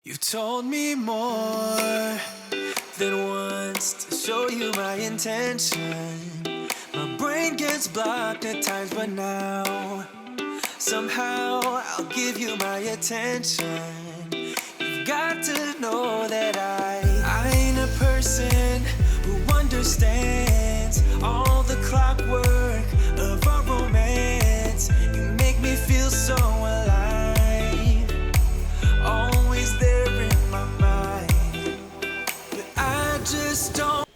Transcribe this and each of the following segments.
You've told me more than once to show you my intention. My brain gets blocked at times, but now somehow I'll give you my attention. You've got to know that I ain't a person who understands all the clockwork of our romance. You make me feel so alive, always there in my mind, but I just don't.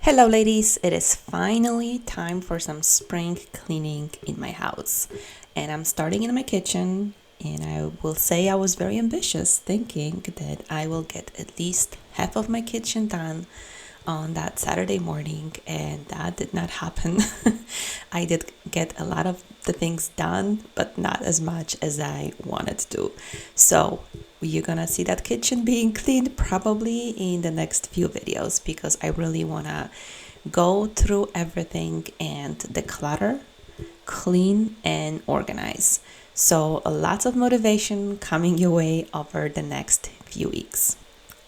Hello ladies, it is finally time for some spring cleaning in my house. And I'm starting in my kitchen, and I will say I was very ambitious, thinking that I will get at least half of my kitchen done on that Saturday morning, and that did not happen. I did get a lot of the things done, but not as much as I wanted to. So you're gonna see that kitchen being cleaned probably in the next few videos, because I really wanna go through everything and declutter, clean, and organize. So lots of motivation coming your way over the next few weeks.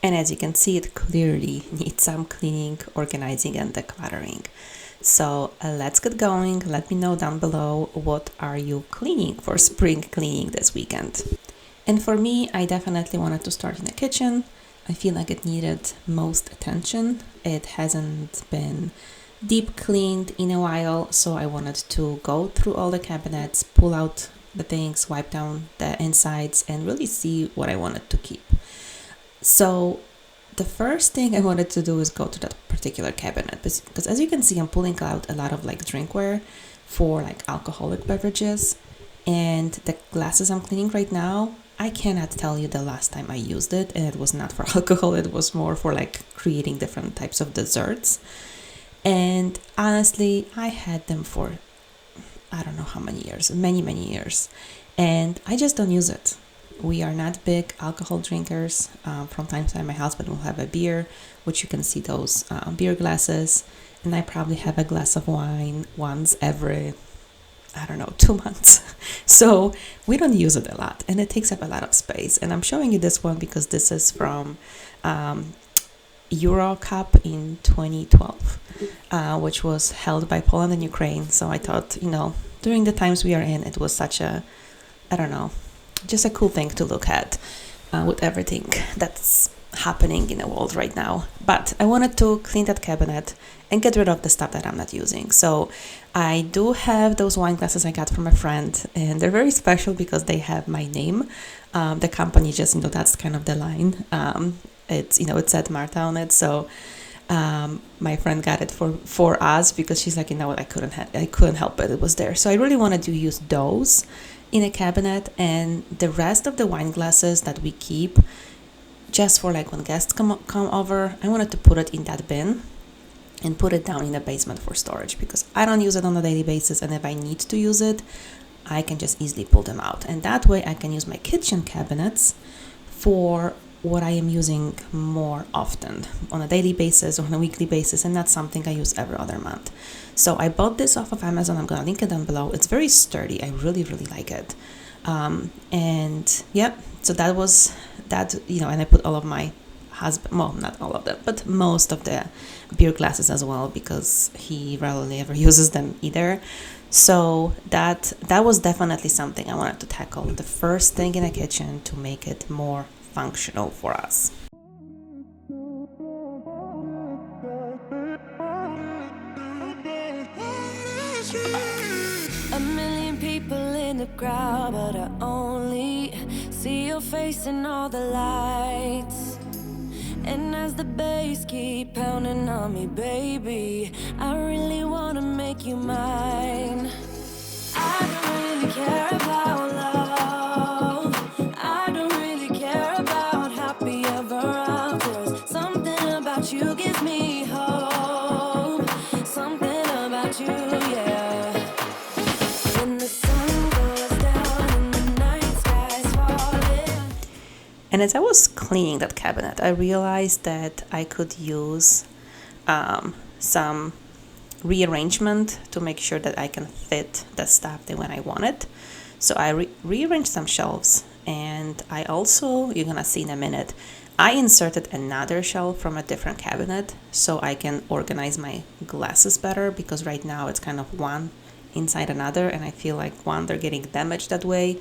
And as you can see, it clearly needs some cleaning, organizing, and decluttering. So let's get going. Let me know down below, what are you cleaning for spring cleaning this weekend? And for me, I definitely wanted to start in the kitchen. I feel like it needed most attention. It hasn't been deep cleaned in a while, so I wanted to go through all the cabinets, pull out the things, wipe down the insides, and really see what I wanted to keep. So the first thing I wanted to do is go to that particular cabinet, because as you can see, I'm pulling out a lot of like drinkware for like alcoholic beverages, and the glasses I'm cleaning right now, I cannot tell you the last time I used it, and it was not for alcohol, it was more for like creating different types of desserts. And honestly, I had them for I don't know how many years, many years, and I just don't use it. We are not big alcohol drinkers. From time to time, my husband will have a beer, which you can see those beer glasses, and I probably have a glass of wine once every, I don't know, 2 months. So we don't use it a lot, and it takes up a lot of space. And I'm showing you this one because this is from Euro Cup in 2012, which was held by Poland and Ukraine. So I thought, during the times we are in, it was such a, I don't know, just a cool thing to look at with everything that's happening in the world right now. But I wanted to clean that cabinet and get rid of the stuff that I'm not using. So I do have those wine glasses I got from a friend, and they're very special because they have my name. The company just, that's kind of the line. It's, it said Marta on it. So my friend got it for us because she's like, I couldn't help it. It was there. So I really wanted to use those in a cabinet, and the rest of the wine glasses that we keep just for like when guests come over, I wanted to put it in that bin and put it down in the basement for storage, because I don't use it on a daily basis, and if I need to use it, I can just easily pull them out, and that way I can use my kitchen cabinets for what I am using more often on a daily basis or on a weekly basis, and that's something I use every other month. So I bought this off of Amazon. I'm gonna link it down below. It's very sturdy. I really like it. And yeah, so that was that, and I put all of my husband, well, not all of them, but most of the beer glasses as well, because he rarely ever uses them either. So that was definitely something I wanted to tackle, the first thing in the kitchen, to make it more functional for us. A million people in the crowd, but I only see your face in all the lights. And as the bass keep pounding on me, baby, I really wanna make you mine. I don't really care about love. I don't really care about happy ever afters. Something about you gives me hope. Something about you, yeah. When the sun goes down and the night sky's falling. And as I was cleaning that cabinet, I realized that I could use some rearrangement to make sure that I can fit the stuff that when I want it. So I rearranged some shelves And I also, you're gonna see in a minute, I inserted another shelf from a different cabinet so I can organize my glasses better, because right now it's kind of one inside another, and I feel like one, they're getting damaged that way,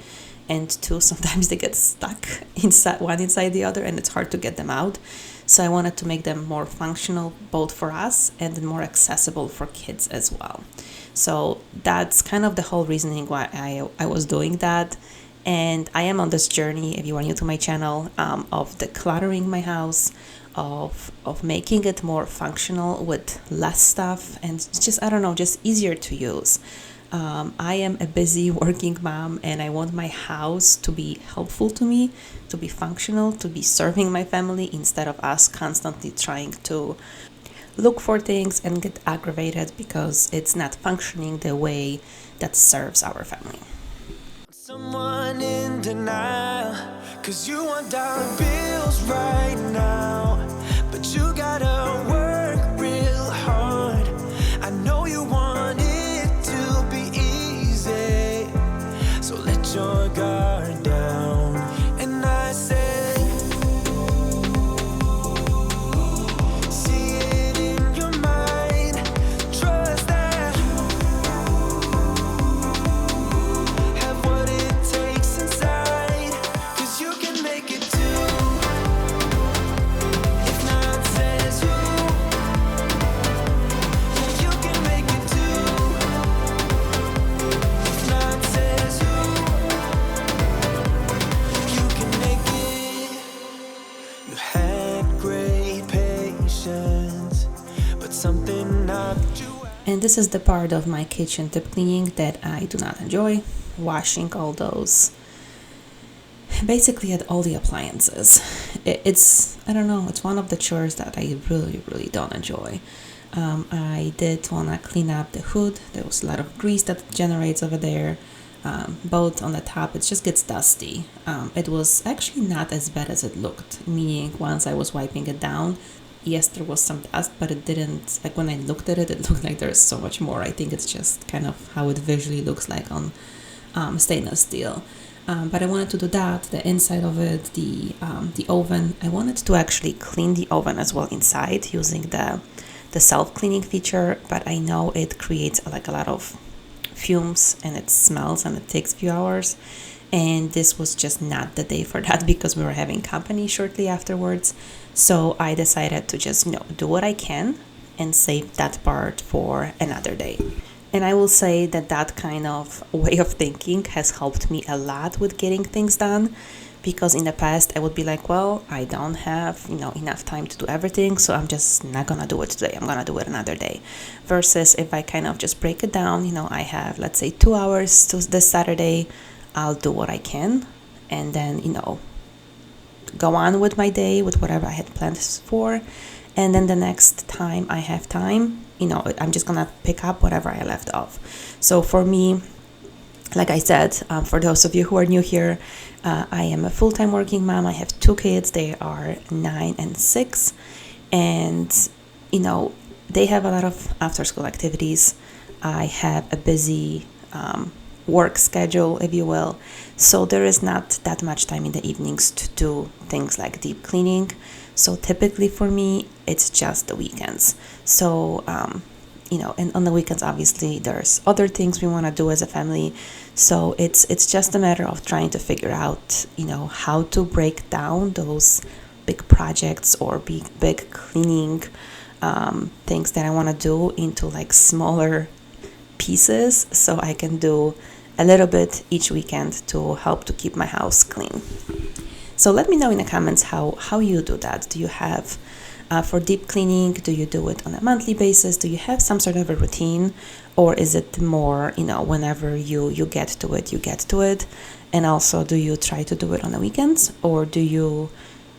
and two, sometimes they get stuck inside one inside the other and it's hard to get them out. So I wanted to make them more functional both for us and more accessible for kids as well. So that's kind of the whole reasoning why I was doing that. And I am on this journey, if you are new to my channel, of decluttering my house, of making it more functional with less stuff, and just, I don't know, just easier to use. I am a busy working mom, and I want my house to be helpful to me, to be functional, to be serving my family, instead of us constantly trying to look for things and get aggravated because it's not functioning the way that serves our family. Someone in denial, 'cause you want dollar bills right now, but you gotta work real hard. I know you want it to be easy, so let your guard down. And I say, see it in your mind, trust that have what it takes inside, 'cause you can make it too. If not says who, yeah, you can make it too. If not says who, you can make it. You had great patience, but something knocked you out. And this is the part of my kitchen deep cleaning that I do not enjoy. Washing all those, basically at all the appliances. It's, I don't know, it's one of the chores that I really, really don't enjoy. I did want to clean up the hood. There was a lot of grease that generates over there. Both on the top, it just gets dusty. It was actually not as bad as it looked, meaning once I was wiping it down, yes, there was some dust, but it didn't, like when I looked at it, it looked like there's so much more. I think it's just kind of how it visually looks like on stainless steel. But I wanted to do that, the inside of it, the oven. I wanted to actually clean the oven as well inside using the self-cleaning feature, but I know it creates like a lot of fumes and it smells and it takes a few hours. And this was just not the day for that because we were having company shortly afterwards. So I decided to just, do what I can and save that part for another day. And I will say that that kind of way of thinking has helped me a lot with getting things done, because in the past I would be like, well, I don't have, enough time to do everything, so I'm just not gonna do it today. I'm gonna do it another day. Versus if I kind of just break it down, I have, let's say, 2 hours to this Saturday, I'll do what I can, and then, go on with my day with whatever I had planned for. And then the next time I have time, I'm just gonna pick up whatever I left off. So for me, like I said, for those of you who are new here, I am a full-time working mom. I have 2 kids. They are 9 and 6. And, they have a lot of after-school activities. I have a busy work schedule, if you will. So there is not that much time in the evenings to do things like deep cleaning. So typically for me, it's just the weekends. So, and on the weekends, obviously, there's other things we want to do as a family. So it's just a matter of trying to figure out, how to break down those big projects or big cleaning things that I want to do into like smaller pieces, so I can do a little bit each weekend to help to keep my house clean. So let me know in the comments how you do that. Do you have, for deep cleaning, do you do it on a monthly basis? Do you have some sort of a routine? Or is it more, whenever you get to it, you get to it? And also, do you try to do it on the weekends? Or do you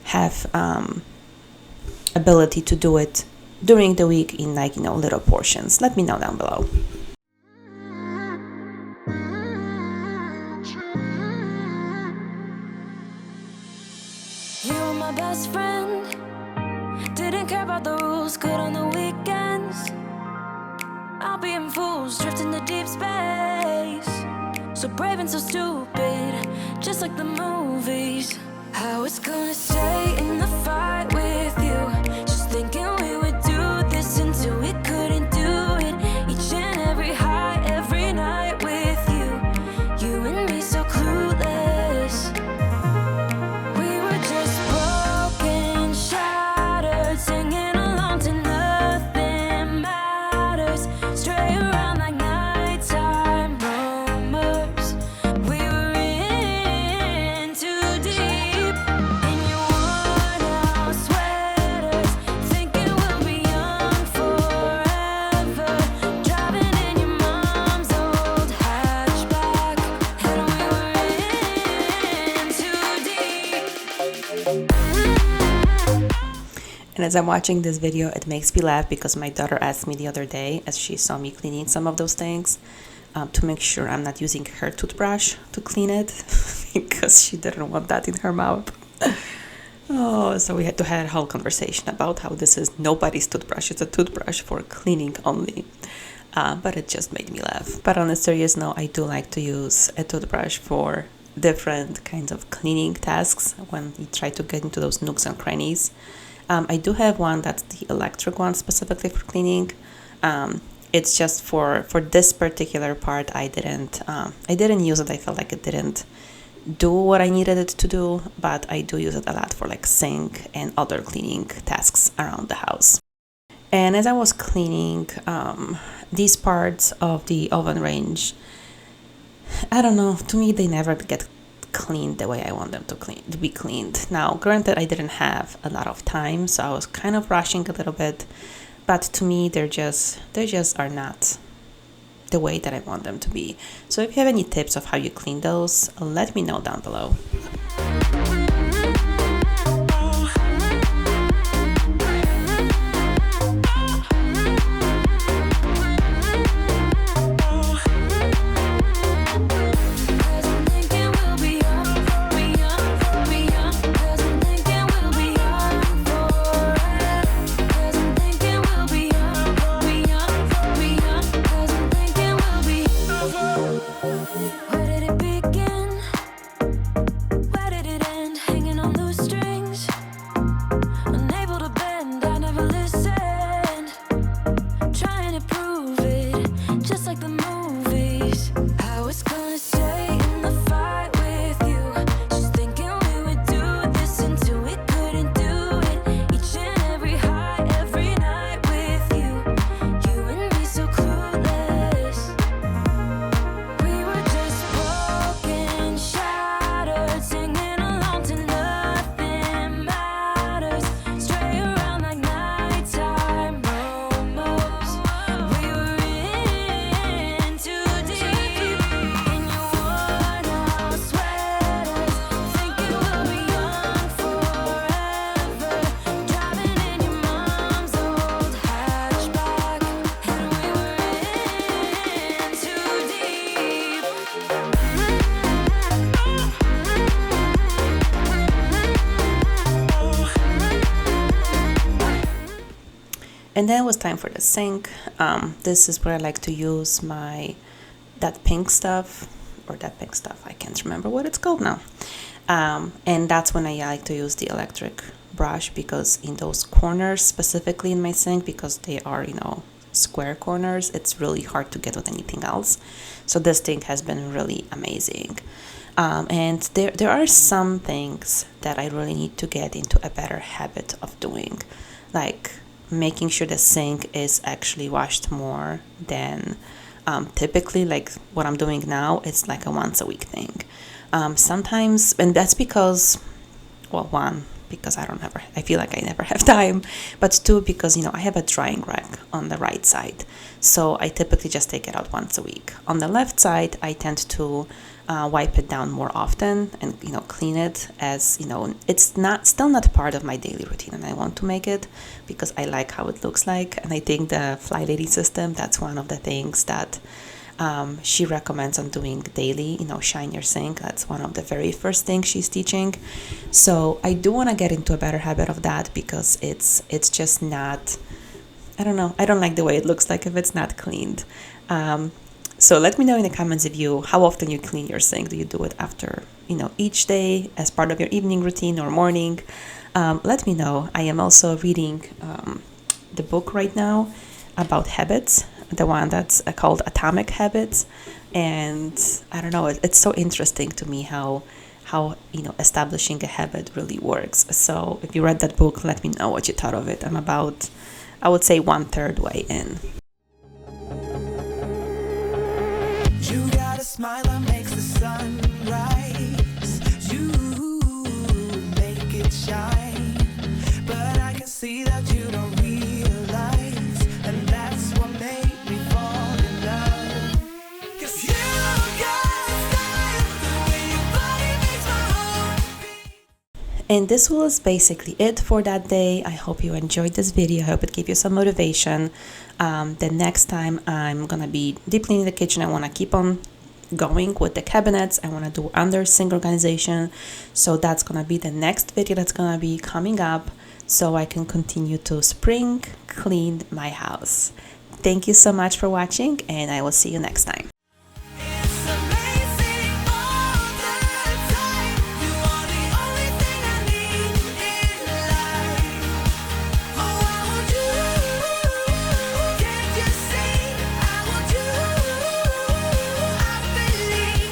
have ability to do it during the week in little portions? Let me know down below. You were my best friend, didn't care about the rules, good on the weekends. I'll be in fools, drifting to deep space. So brave and so stupid, just like the movies. I was gonna stay in the fight with you, just thinking we would do this until we couldn't do it. Each and every high, every night with you, you and me so clueless. We were just broken, shattered, singing along to nothing matters. Stray around like nighttime rumors. We were in too deep. In your worn out sweaters, thinking we'll be young forever. Driving in your mom's old hatchback, and we were in too deep. And as I'm watching this video, it makes me laugh because my daughter asked me the other day, as she saw me cleaning some of those things, to make sure I'm not using her toothbrush to clean it because she didn't want that in her mouth. Oh, so we had to have a whole conversation about how this is nobody's toothbrush. It's a toothbrush for cleaning only. But it just made me laugh. But on a serious note, I do like to use a toothbrush for different kinds of cleaning tasks when you try to get into those nooks and crannies. I do have one that's the electric one specifically for cleaning. It's just for this particular part. I didn't use it. I felt like it didn't do what I needed it to do, but I do use it a lot for like sink and other cleaning tasks around the house. And as I was cleaning these parts of the oven range, I don't know, to me they never get cleaned the way I want them to be cleaned. Now, granted, I didn't have a lot of time, so I was kind of rushing a little bit, but to me they just are not the way that I want them to be. So if you have any tips of how you clean those, let me know down below. Where did it begin? Where did it end? Hanging on loose strings, unable to bend. I never listened, trying to prove it, just like the movies. I was gonna stay in the fight with you, just thinking we would do this until we couldn't do it. Each and every high, every night with you, you and me so clueless. We were just broken, shattered, singing along to nothing matters. Stray around like nighttime rumors. We were in too deep. In your worn out sweaters, thinking we'll be young forever. Driving in your mom's old hatchback, and we were in too deep. And then it was time for the sink. This is where I like to use that pink stuff, I can't remember what it's called now. And that's when I like to use the electric brush, because in those corners, specifically in my sink, because they are, square corners, it's really hard to get with anything else. So this thing has been really amazing. And there are some things that I really need to get into a better habit of doing, like making sure the sink is actually washed more than typically, like what I'm doing now. It's like a once a week thing. Sometimes, and that's because, well, one, because I feel like I never have time, but two, because, I have a drying rack on the right side. So I typically just take it out once a week. On the left side, I tend to wipe it down more often and, clean it, as, it's still not part of my daily routine, and I want to make it because I like how it looks like. And I think the Fly Lady system, that's one of the things that she recommends on doing daily, shine your sink. That's one of the very first things she's teaching. So I do want to get into a better habit of that, because it's just not, I don't know, I don't like the way it looks like if it's not cleaned. So let me know in the comments how often you clean your sink. Do you do it after, each day as part of your evening routine or morning? Let me know. I am also reading the book right now about habits, the one that's called Atomic Habits. And I don't know, it's so interesting to me how establishing a habit really works. So if you read that book, let me know what you thought of it. I'm about, I would say, 1/3 way in. You got a smile that makes the sun rise. You make it shine. But I can see that you don't realize, and that's what made me fall in love. 'Cause you got style, the way your body makes my heart beat. And this was basically it for that day. I hope you enjoyed this video. I hope it gave you some motivation. The next time I'm gonna be deep cleaning the kitchen, I want to keep on going with the cabinets. I want to do under sink organization. So that's gonna be the next video that's gonna be coming up, so I can continue to spring clean my house. Thank you so much for watching, and I will see you next time.